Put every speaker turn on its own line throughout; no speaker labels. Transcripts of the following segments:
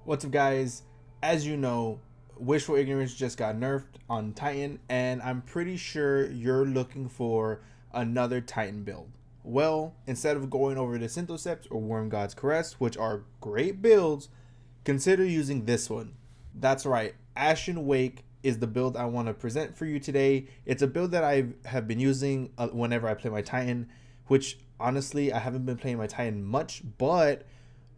What's up, guys? As you know, Wishful Ignorance just got nerfed on Titan, and I'm pretty sure you're looking for another Titan build. Well, instead of going over the Syntho or Wormgod's Caress, which are great builds, consider using this one. That's right, Ashen Wake is the build I want to present for you today. It's a build that I have been using whenever I play my Titan, which honestly, I haven't been playing my Titan much, but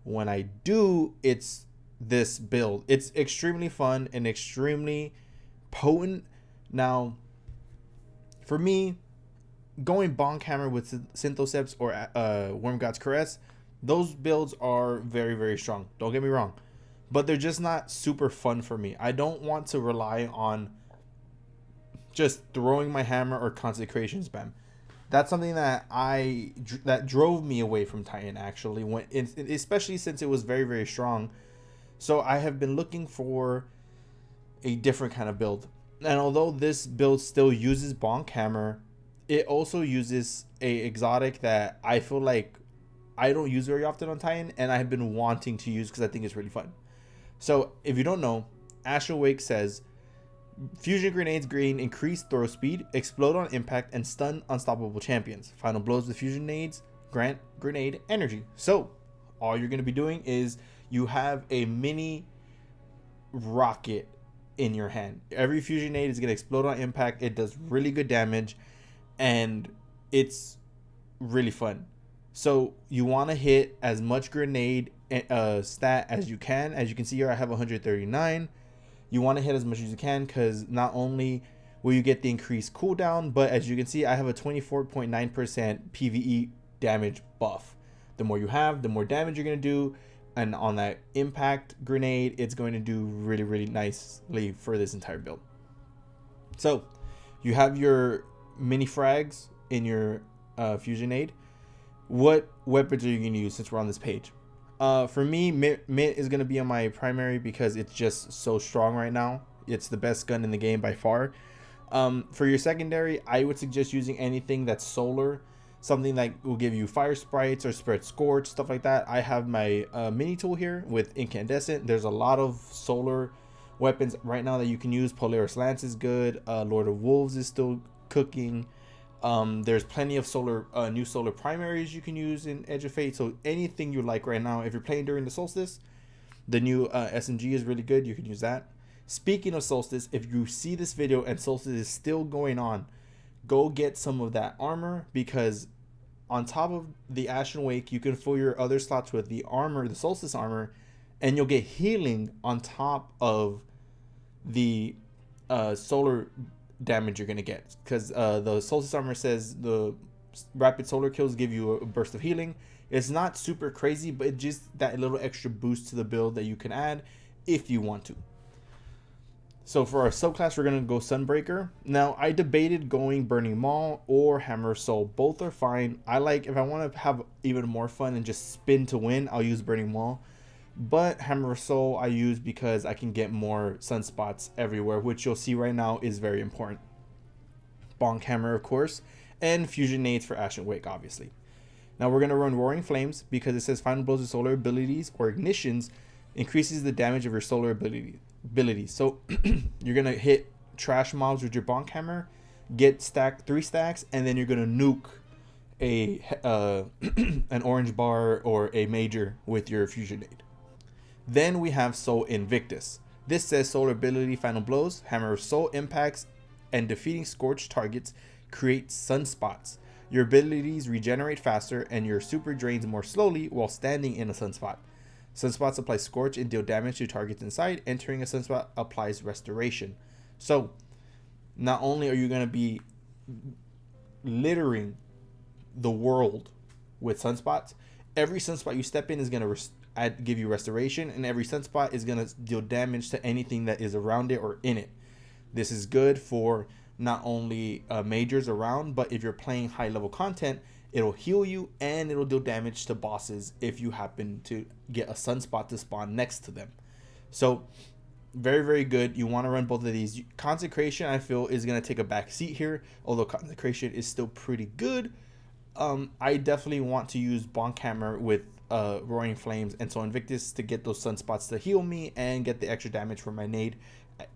when I do, it's this build. It's extremely fun and extremely potent. Now, for me, going bonk hammer with syntho or Wormgod's Caress, those builds are very, very strong. Don't get me wrong, but they're just not super fun for me. I don't want to rely on just throwing my hammer or consecration spam. That's something that that drove me away from Titan, actually, especially since it was very, very strong. So I have been looking for a different kind of build. And although this build still uses bonk hammer, it also uses a exotic that I feel like I don't use very often on Titan, and I have been wanting to use because I think it's really fun. So if you don't know, Ashen Wake says fusion grenades gain increased throw speed, explode on impact, and stun unstoppable champions. Final blows with fusion nades grant grenade energy. So all you're going to be doing is you have a mini rocket in your hand. Every fusion nade is going to explode on impact. It does really good damage, and it's really fun. So you want to hit as much grenade stat as you can. As you can see here, I have 139. You want to hit as much as you can, because not only will you get the increased cooldown, but as you can see, I have a 24.9% PvE damage buff. The more you have, the more damage you're going to do. And on that impact grenade, it's going to do really, really nicely for this entire build. So you have your mini frags in your fusion aid. What weapons are you going to use since we're on this page? For me, Mint is going to be on my primary because it's just so strong right now. It's the best gun in the game by far. For your secondary, I would suggest using anything that's Solor. Something that will give you fire sprites or spread scorch, stuff like that. I have my mini tool here with incandescent. There's a lot of Solor weapons right now that you can use. Polaris Lance is good. Lord of Wolves is still cooking. There's plenty of new Solor primaries you can use in Edge of Fate. So anything you like right now. If you're playing during the Solstice, the new SMG is really good. You can use that. Speaking of Solstice, if you see this video and Solstice is still going on, go get some of that armor, because on top of the Ashen Wake, you can fill your other slots with the armor, the Solstice armor, and you'll get healing on top of the solar damage you're going to get. Because the Solstice armor says the rapid solar kills give you a burst of healing. It's not super crazy, but it's just that little extra boost to the build that you can add if you want to. So for our subclass, we're going to go Sunbreaker. Now, I debated going Burning Maul or Hammer of Soul. Both are fine. If I want to have even more fun and just spin to win, I'll use Burning Maul. But Hammer of Soul I use because I can get more sunspots everywhere, which you'll see right now is very important. Bonk Hammer, of course, and Fusion Nades for Ashen Wake, obviously. Now we're going to run Roaring Flames because it says Final Blows with Solar abilities or ignitions increases the damage of your solar abilities. So you're gonna hit trash mobs with your bonk hammer, get 3 stacks, and then you're gonna nuke an orange bar or a major with your fusion aid. Then we have Soul Invictus. This says solar ability Final Blows, Hammer of Soul impacts, and defeating scorched targets creates sunspots. Your abilities regenerate faster, and your super drains more slowly while standing in a sunspot. Sunspots apply scorch and deal damage to targets inside. Entering a sunspot applies restoration. So not only are you going to be littering the world with sunspots, every sunspot you step in is going to give you restoration, and every sunspot is going to deal damage to anything that is around it or in it. This is good for not only majors around, but if you're playing high level content, it'll heal you and it'll deal damage to bosses if you happen to get a sunspot to spawn next to them. So very, very good. You want to run both of these. Consecration, I feel, is going to take a back seat here, although Consecration is still pretty good. I definitely want to use Bonk Hammer with Roaring Flames, and so Invictus to get those sunspots to heal me and get the extra damage from my nade,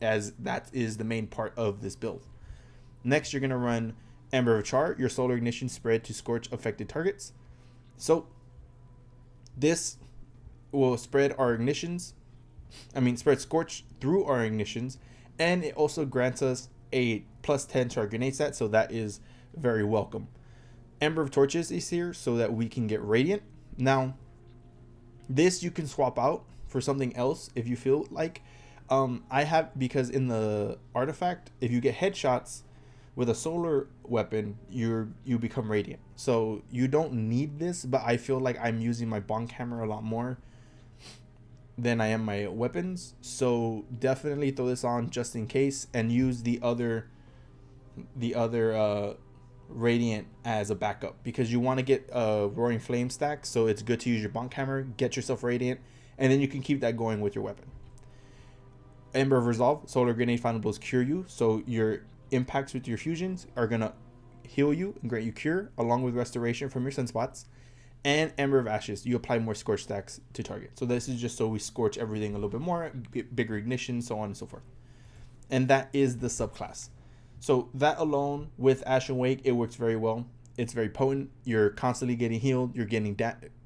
as that is the main part of this build. Next, you're going to run Ember of Char, your solar ignition spread to scorch affected targets. So this will spread scorch through our ignitions, and it also grants us a +10 to our grenade stat, so that is very welcome. Ember of Torches is here so that we can get Radiant. Now, this you can swap out for something else if you feel like. Because in the artifact, if you get headshots with a solar weapon, you become Radiant. So you don't need this, but I feel like I'm using my bonk hammer a lot more than I am my weapons. So definitely throw this on just in case, and use the other Radiant as a backup, because you want to get a Roaring Flame stack. So it's good to use your bonk hammer, get yourself Radiant, and then you can keep that going with your weapon. Ember of Resolve, solar grenade final blows cure you, so your impacts with your fusions are gonna heal you and grant you cure, along with restoration from your sunspots. And Ember of Ashes, you apply more scorch stacks to target. So this is just so we scorch everything a little bit more, bigger ignition, so on and so forth. And that is the subclass. So that alone with Ashen Wake, it works very well. It's very potent. You're constantly getting healed. You're getting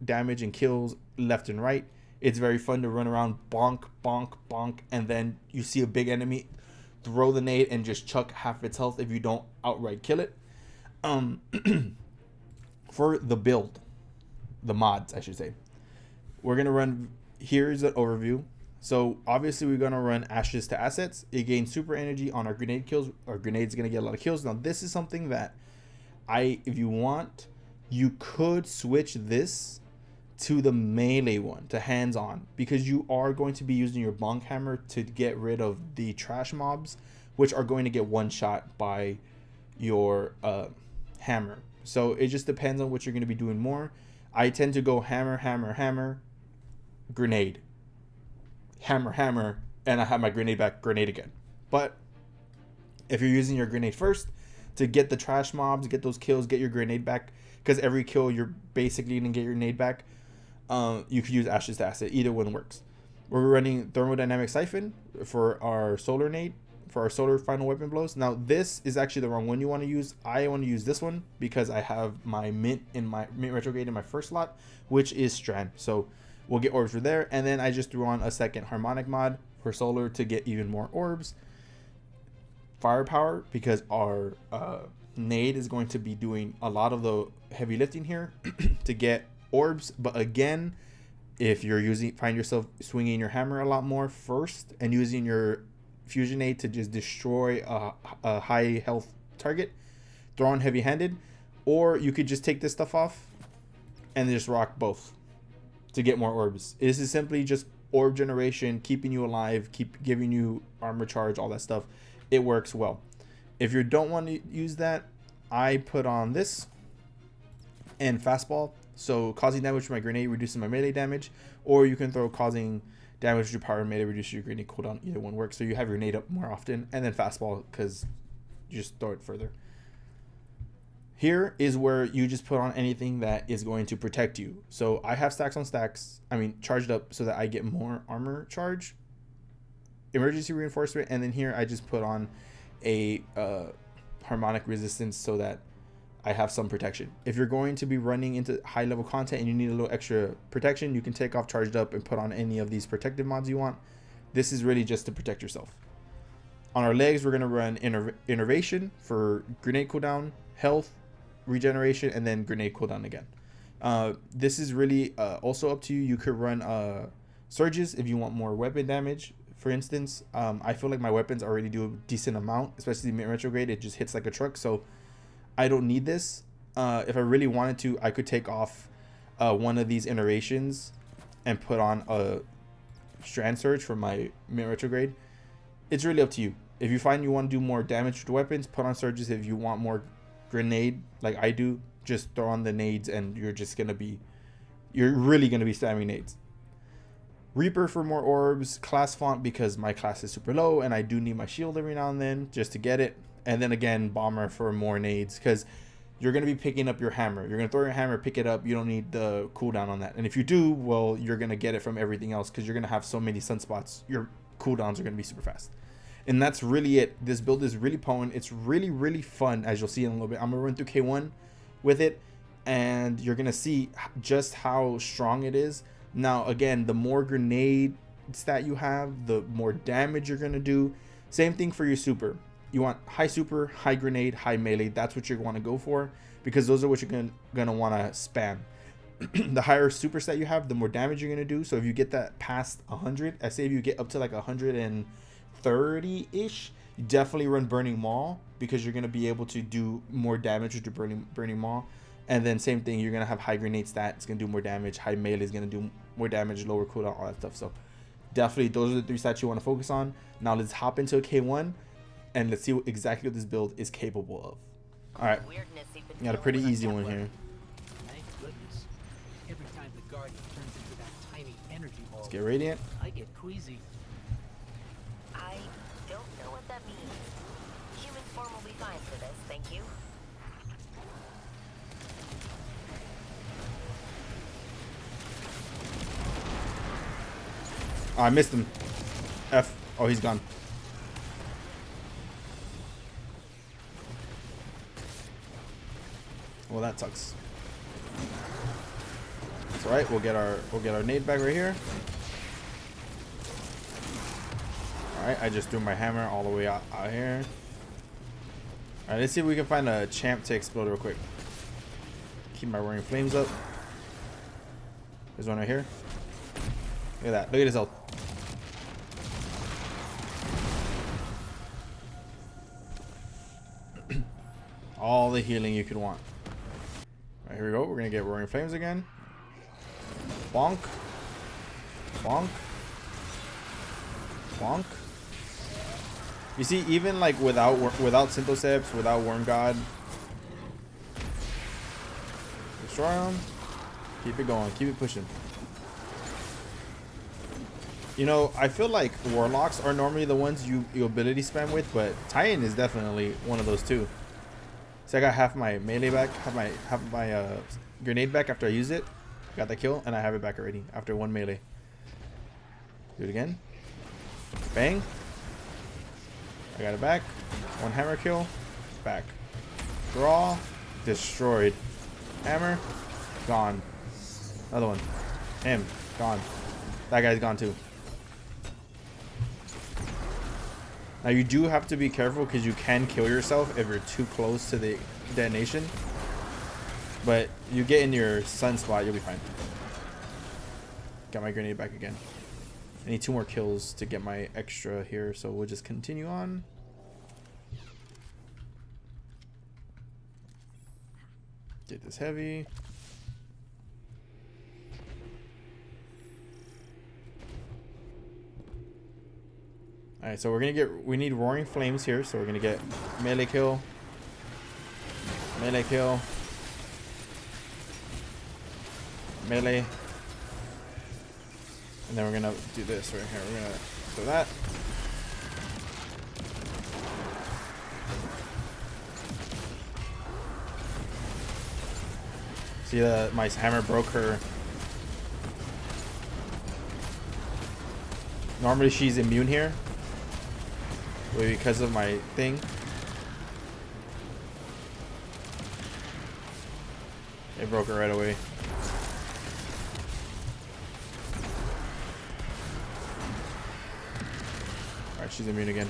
damage and kills left and right. It's very fun to run around, bonk, bonk, bonk, and then you see a big enemy, throw the nade and just chuck half its health if you don't outright kill it. For the build, the mods, I should say, we're going to run, here's an overview. So obviously we're going to run Ashes to Assets. It gains super energy on our grenade kills. Our grenade's going to get a lot of kills. Now this is something that if you want, you could switch this to the melee one, to hands-on, because you are going to be using your bonk hammer to get rid of the trash mobs, which are going to get one shot by your hammer. So it just depends on what you're going to be doing more. I tend to go hammer, hammer, hammer, grenade, hammer, hammer, and I have my grenade back, grenade again. But if you're using your grenade first to get the trash mobs, get those kills, get your grenade back, because every kill you're basically going to get your nade back, you could use Ashes to Asset. Either one works. We're running Thermodynamic Siphon for our solar nade, for our solar final weapon blows. Now this is actually the wrong one you want to use. I want to use this one because I have my mint retrograde in my first slot, which is Strand. So we'll get orbs for there, and then I just threw on a second harmonic mod for solar to get even more orbs. Firepower, because our nade is going to be doing a lot of the heavy lifting here to get orbs. But again, if you're find yourself swinging your hammer a lot more first and using your fusion aid to just destroy a high health target, throw on heavy handed, or you could just take this stuff off and just rock both to get more orbs. This is simply just orb generation, keeping you alive, keep giving you armor charge, all that stuff. It works well. If you don't want to use that, I put on this and fastball. So causing damage with my grenade reduces my melee damage, or you can throw causing damage with your power and melee reduces your grenade cooldown. Either one works. So you have your nade up more often, and then fastball because you just throw it further. Here is where you just put on anything that is going to protect you. So I have stacks on stacks. Charged up so that I get more armor charge, emergency reinforcement, and then here I just put on a harmonic resistance so that I have some protection. If you're going to be running into high level content and you need a little extra protection, you can take off charged up and put on any of these protective mods you want. This is really just to protect yourself. On our legs, we're going to run innervation for grenade cooldown, health, regeneration, and then grenade cooldown again. This is really also up to you. You could run surges if you want more weapon damage. For instance, I feel like my weapons already do a decent amount, especially the retrograde. It just hits like a truck, so I don't need this. If I really wanted to, I could take off one of these iterations and put on a strand surge for my mint retrograde. It's really up to you. If you find you want to do more damage to weapons, put on surges. If you want more grenade, like I do, just throw on the nades, and you're really gonna be spamming nades. Reaper for more orbs, class font because my class is super low and I do need my shield every now and then just to get it. And then again, bomber for more nades, because you're going to be picking up your hammer. You're going to throw your hammer, pick it up. You don't need the cooldown on that. And if you do, well, you're going to get it from everything else because you're going to have so many sunspots. Your cooldowns are going to be super fast. And that's really it. This build is really potent. It's really, really fun, as you'll see in a little bit. I'm going to run through K1 with it, and you're going to see just how strong it is. Now, again, the more grenades that you have, the more damage you're going to do. Same thing for your super. You want high super, high grenade, high melee. That's what you want to go for because those are what you're gonna want to spam. The higher super set you have, the more damage you're gonna do. So if you get that past 100, I say if you get up to like 130-ish, you definitely run Burning Maul because you're gonna be able to do more damage with your Burning Maul. And then same thing, you're gonna have high grenade stat. It's gonna do more damage. High melee is gonna do more damage, lower cooldown, all that stuff. So definitely those are the 3 stats you want to focus on. Now let's hop into a K1. And let's see exactly what this build is capable of. Alright, got a pretty easy one here.
Thank goodness. Every time the Guardian turns into that tiny energy ball,
Let's get Radiant.
I get queasy.
I don't know what that means. Human form will be fine for this, thank you.
Oh, I missed him. F. Oh, he's gone. Well, that sucks. It's all right. We'll get our nade back right here. All right. I just threw my hammer all the way out here. All right. Let's see if we can find a champ to explode real quick. Keep my roaring flames up. There's one right here. Look at that. Look at his health. All the healing you could want. All right, here we go. We're gonna get roaring flames again. Bonk. Bonk. Bonk. You see, even like without syntho, without wormgod, destroy him. Keep it going. Keep it pushing. You know, I feel like warlocks are normally the ones you ability spam with, but Titan is definitely one of those too. So I got half my melee back, half my grenade back after I used it. Got that kill, and I have it back already after 1 melee. Do it again. Bang. I got it back. 1 hammer kill. Back. Draw. Destroyed. Hammer. Gone. Another one. Him. Gone. That guy's gone too. Now you do have to be careful because you can kill yourself if you're too close to the detonation. But you get in your sunspot, you'll be fine. Got my grenade back again. I need 2 more kills to get my extra here, so we'll just continue on. Get this heavy. Alright, so we need roaring flames here, so we're gonna get melee kill, melee, and then we're gonna do this right here. We're gonna do that. See that my hammer broke her. Normally she's immune here. Because of my thing. It broke her right away. Alright, she's immune again.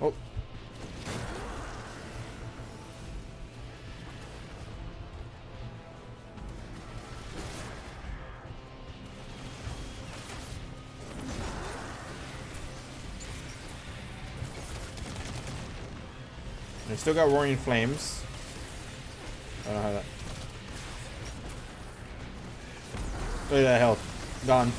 Oh. I still got roaring flames. I don't have that. Look at that health. Gone.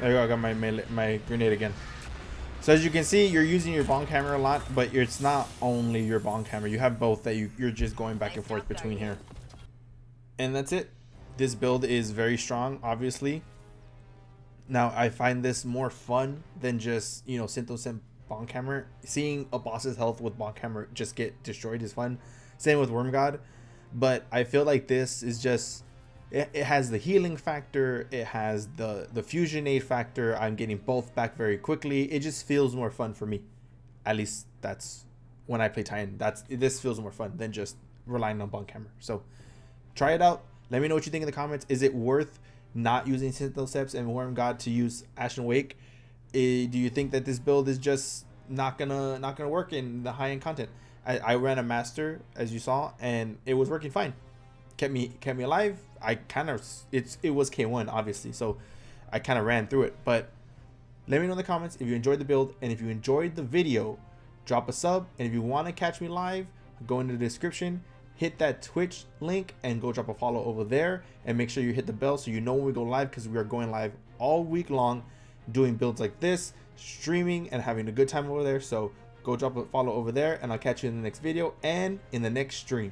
There you go. I got my grenade again. So as you can see, you're using your bonk hammer a lot, but it's not only your bonk hammer. You have both that you're just going back and forth between here. And that's it. This build is very strong, obviously. Now I find this more fun than just, you know, syntho and bonk hammer. Seeing a boss's health with bonk hammer just get destroyed is fun. Same with wormgod, but I feel like this is just, it has the healing factor, it has the fusion aid factor. I'm getting both back very quickly. It just feels more fun for me. At least that's when I play Titan. This feels more fun than just relying on bonk hammer. So try it out. Let me know what you think in the comments. Is it worth not using Synthoceps and wormgod to use Ashen Wake? Do you think that this build is just not gonna work in the high end content? I ran a master, as you saw, and it was working fine. Kept me alive. I kind of, it was K1 obviously, so I kind of ran through it. But let me know in the comments if you enjoyed the build, and if you enjoyed the video, drop a sub. And if you want to catch me live, go into the description, hit that Twitch link, and go drop a follow over there, and make sure you hit the bell so you know when we go live, because we are going live all week long doing builds like this, streaming and having a good time over there. So go drop a follow over there, and I'll catch you in the next video and in the next stream.